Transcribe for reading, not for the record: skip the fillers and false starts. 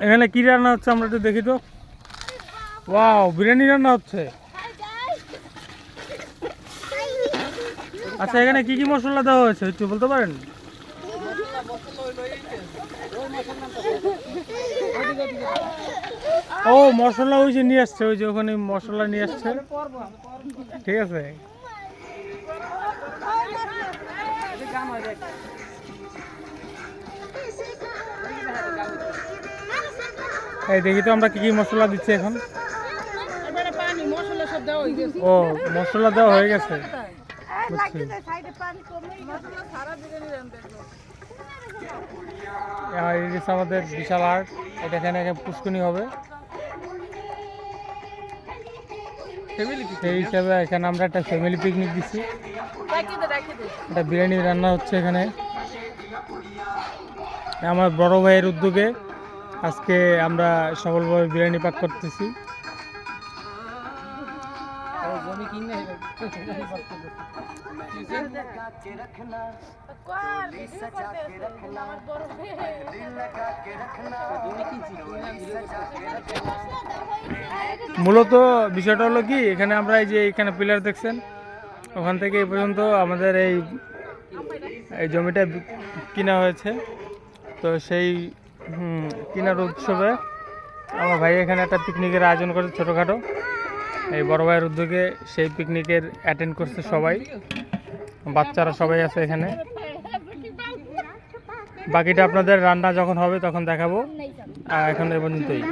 এখানে কি রান্না হচ্ছে আমরা একটু দেখি তো। ওয়াও, বিরিয়ানি রান্না হচ্ছে। আচ্ছা, এখানে কি কি মশলা দেওয়া হয়েছে একটু বলতে পারেন? ও মশলা ওই যে নিয়ে আসছে, ওই যে ওখানে মশলা নিয়ে আসছে। ঠিক আছে। এই দেখি তো আমরা কি কি মশলা দিচ্ছি এখন। ও মশলা দেওয়া হয়ে গেছে। আমাদের বিশাল আর্ট, এটা এখানে পুষ্কনি হবে সেই হিসাবে এখানে আমরা একটা ফ্যামিলি পিকনিক দিচ্ছি। একটা বিরিয়ানি রান্না হচ্ছে এখানে আমার বড় ভাইয়ের উদ্যোগে। আজকে আমরা সফলভাবে বিরিয়ানি পাক করতেছি। মূলত বিষয়টা হলো কি, এখানে আমরা এই যে এখানে পিলার দেখছেন, ওখান থেকে এই পর্যন্ত আমাদের এই জমিটা কিনা হয়েছে। তো সেই কিনার উৎসবে আমার ভাই এখানে একটা পিকনিকের আয়োজন করেছে ছোটোখাটো, এই বড় ভাইয়ের উদ্যোগে। সেই পিকনিকের অ্যাটেন্ড করছে সবাই, বাচ্চারা সবাই আছে এখানে। বাকিটা আপনাদের রান্না যখন হবে তখন দেখাবো। আর এখন এ পর্যন্তই।